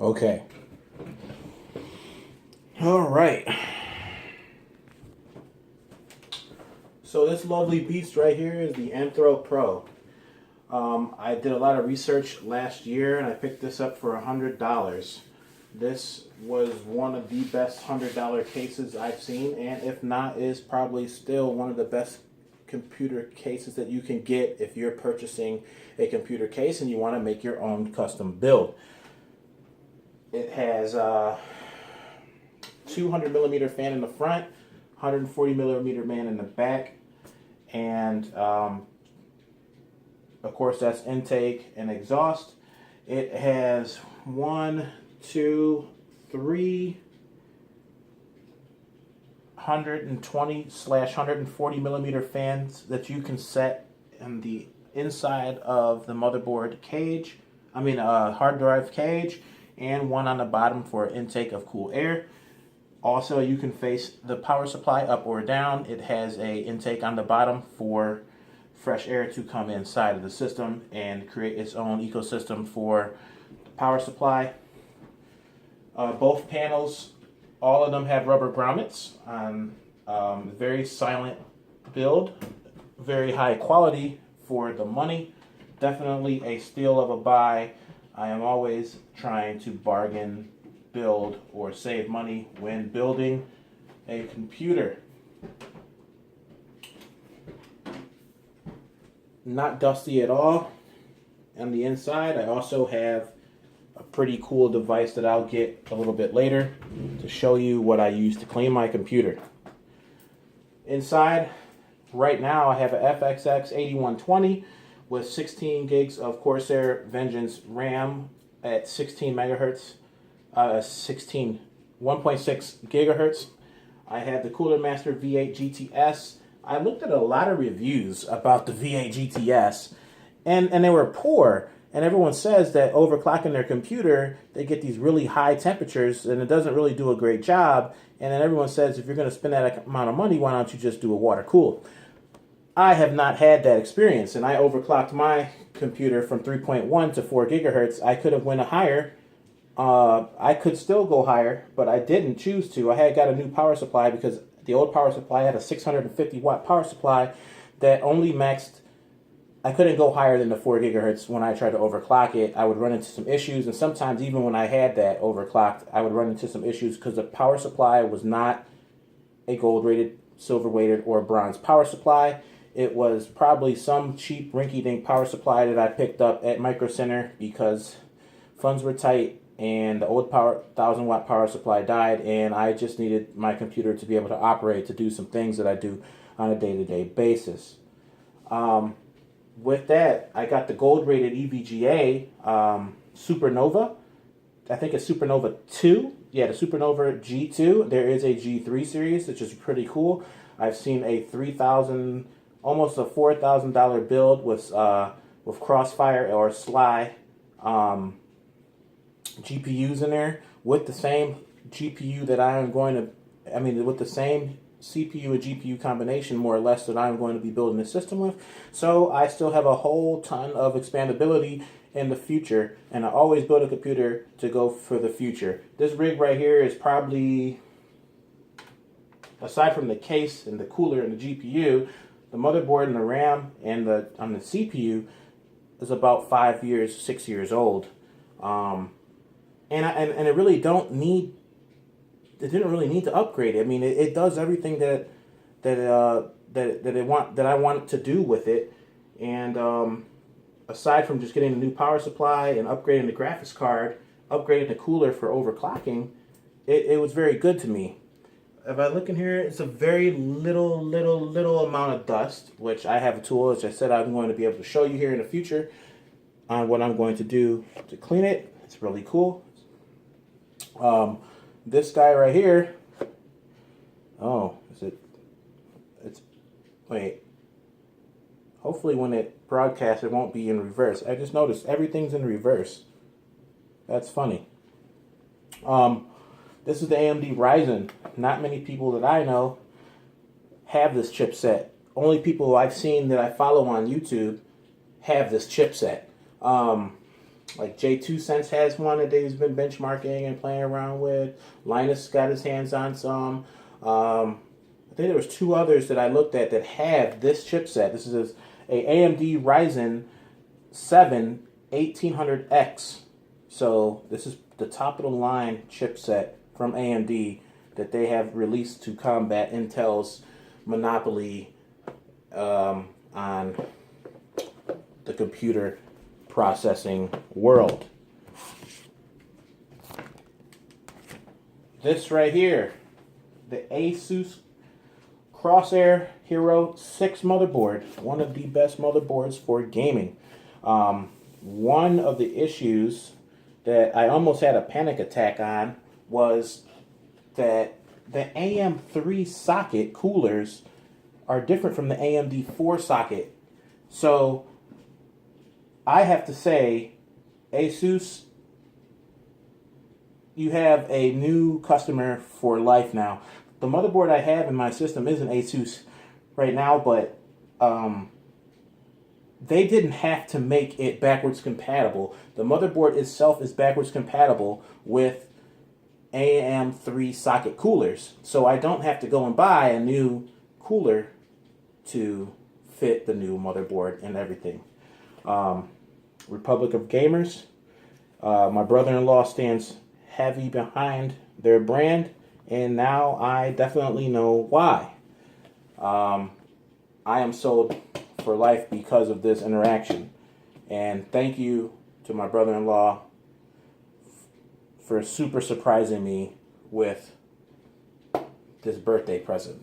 Okay. All right. So this lovely beast right here is the Anthro Pro. I did a lot of research last year and I picked this up for $100. This was one of the best $100 cases I've seen, and if not, is probably still one of the best computer cases that you can get if you're purchasing a computer case and you want to make your own custom build. It has 200 millimeter fan in the front, 140 millimeter fan in the back, and of course that's intake and exhaust. It has 1, 2, 3 120/140 millimeter fans that you can set in the inside of the motherboard cage. Hard drive cage, and one on the bottom for intake of cool air. Also, you can face the power supply up or down. It has a intake on the bottom for fresh air to come inside of the system and create its own ecosystem for the power supply. Both panels, all of them have rubber grommets on. Very silent build, very high quality for the money. Definitely a steal of a buy. I am always trying to bargain, build, or save money when building a computer. Not dusty at all. On the inside, I also have a pretty cool device that I'll get a little bit later to show you what I use to clean my computer. Inside, right now, I have a FXX 8120 with 16 gigs of Corsair Vengeance RAM at 16 megahertz, 1.6 gigahertz. I have the Cooler Master V8 GTS. I looked at a lot of reviews about the V8 GTS, and they were poor. And everyone says that overclocking their computer, they get these really high temperatures, and it doesn't really do a great job. And then everyone says, if you're going to spend that amount of money, why don't you just do a water cool? I have not had that experience, and I overclocked my computer from 3.1 to 4 gigahertz. I could have went higher. I could still go higher, but I didn't choose to. I had got a new power supply because the old power supply had a 650 watt power supply that only maxed. I couldn't go higher than the 4 gigahertz when I tried to overclock it. I would run into some issues, and sometimes even when I had that overclocked, I would run into some issues because the power supply was not a gold-rated, silver-weighted, or bronze power supply. It was probably some cheap rinky-dink power supply that I picked up at Micro Center because funds were tight and the old 1,000-watt power supply died, and I just needed my computer to be able to operate to do some things that I do on a day-to-day basis. With that, I got the gold-rated EVGA Supernova. I think it's Supernova 2. Yeah, the Supernova G2. There is a G3 series, which is pretty cool. I've seen a $3,000, almost a $4,000 build with Crossfire or Sly GPUs in there with the same GPU that I am going to. With the same CPU and GPU combination, more or less, that I'm going to be building the system with. So I still have a whole ton of expandability in the future, and I always build a computer to go for the future. This rig right here is probably, aside from the case and the cooler and the GPU, the motherboard and the RAM and the CPU is about 5 years, 6 years old, and it really don't need. It didn't really need to upgrade it. It does everything that I want it to do with it. And aside from just getting a new power supply and upgrading the graphics card, upgrading the cooler for overclocking, it was very good to me. If I look in here, it's a very little amount of dust, which I have a tool, as I said, I'm going to be able to show you here in the future on what I'm going to do to clean it. It's really cool. This guy right here, wait, hopefully when it broadcasts it won't be in reverse. I just noticed everything's in reverse. That's funny. This is the AMD Ryzen. Not many people that I know have this chipset. Only people I've seen that I follow on YouTube have this chipset. Like J2 Sense has one that he's been benchmarking and playing around with. Linus got his hands on some. I think there was two others that I looked at that have this chipset. This is a AMD Ryzen 7 1800X. So this is the top of the line chipset from AMD that they have released to combat Intel's monopoly on the computer processing world. This right here, the Asus Crosshair Hero 6 motherboard, one of the best motherboards for gaming. One of the issues that I almost had a panic attack on was that the AM3 socket coolers are different from the AMD4 socket. So I have to say, Asus, you have a new customer for life now. The motherboard I have in my system is an Asus right now, but they didn't have to make it backwards compatible. The motherboard itself is backwards compatible with AM3 socket coolers. So I don't have to go and buy a new cooler to fit the new motherboard and everything. Republic of Gamers. My brother-in-law stands heavy behind their brand, and now I definitely know why. I am sold for life because of this interaction. And thank you to my brother-in-law for super surprising me with this birthday present.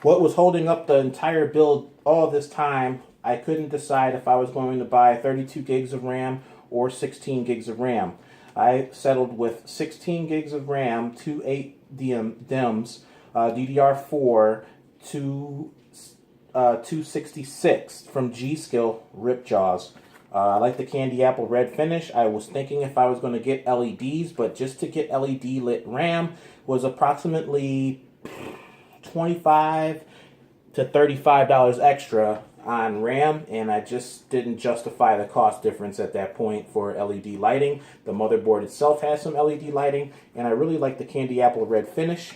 What was holding up the entire build all this time, I couldn't decide if I was going to buy 32 gigs of RAM or 16 gigs of RAM. I settled with 16 gigs of RAM, 2.8 DIMMs, DDR4, 266 from G.Skill Ripjaws. I like the candy apple red finish. I was thinking if I was going to get LEDs, but just to get LED lit RAM was approximately $25 to $35 extra on RAM, and I just didn't justify the cost difference at that point for LED lighting. The motherboard itself has some LED lighting, and I really like the candy apple red finish.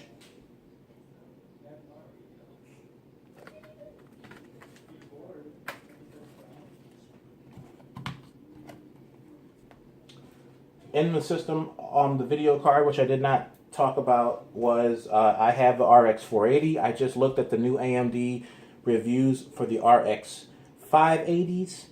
In the system, on the video card, which I did not talk about, was I have the RX 480. I just looked at the new AMD reviews for the RX 580s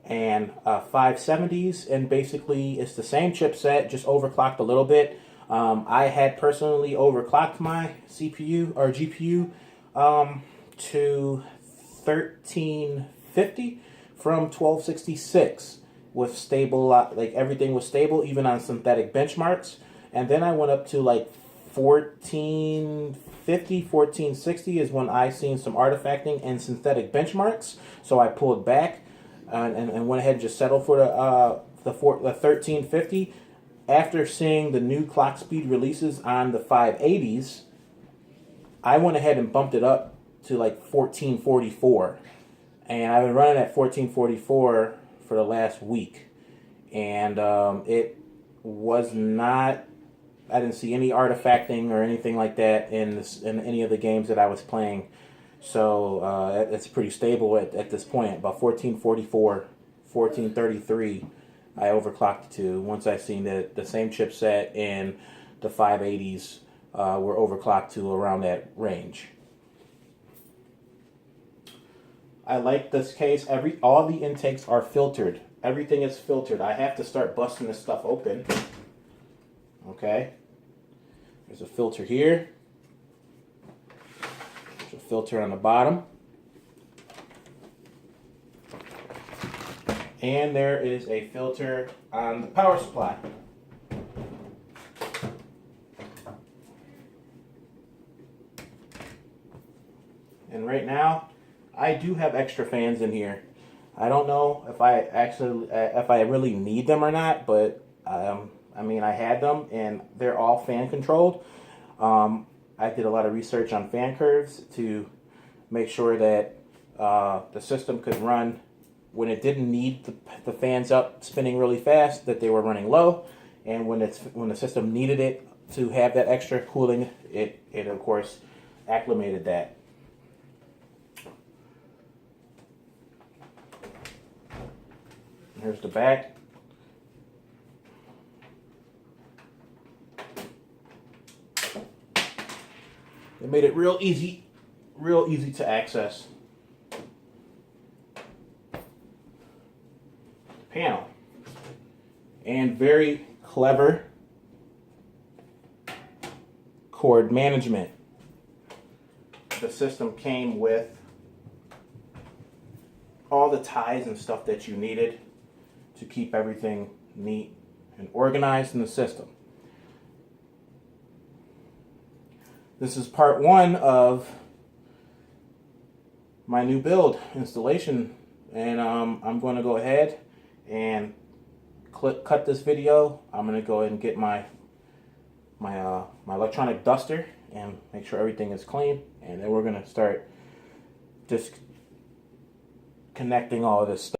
and 570s, and basically it's the same chipset, just overclocked a little bit. I had personally overclocked my CPU or GPU to 1350 from 1266 with stable, like everything was stable, even on synthetic benchmarks. And then I went up to like 1450, 1460 is when I seen some artifacting and synthetic benchmarks. So I pulled back and went ahead and just settled for the 1350. After seeing the new clock speed releases on the 580s, I went ahead and bumped it up to like 1444. And I've been running at 1444 for the last week. And it was not, I didn't see any artifacting or anything like that in any of the games that I was playing. So it's pretty stable at this point. About 1444, 1433, I overclocked to once I seen that the same chipset and the 580s were overclocked to around that range. I like this case. All the intakes are filtered. Everything is filtered. I have to start busting this stuff open. Okay. There's a filter here. There's a filter on the bottom. And there is a filter on the power supply. And right now, I do have extra fans in here. I don't know if I really need them or not, but I mean, I had them and they're all fan controlled. I did a lot of research on fan curves to make sure that the system could run when it didn't need the fans up spinning really fast, that they were running low, and when the system needed it to have that extra cooling, it of course acclimated that. Here's the back. They made it real easy to access. Panel. And very clever cord management. The system came with all the ties and stuff that you needed to keep everything neat and organized in the system. This is part one of my new build installation, and I'm going to go ahead and cut this video. I'm going to go ahead and get my electronic duster and make sure everything is clean, and then we're going to start just connecting all of this stuff.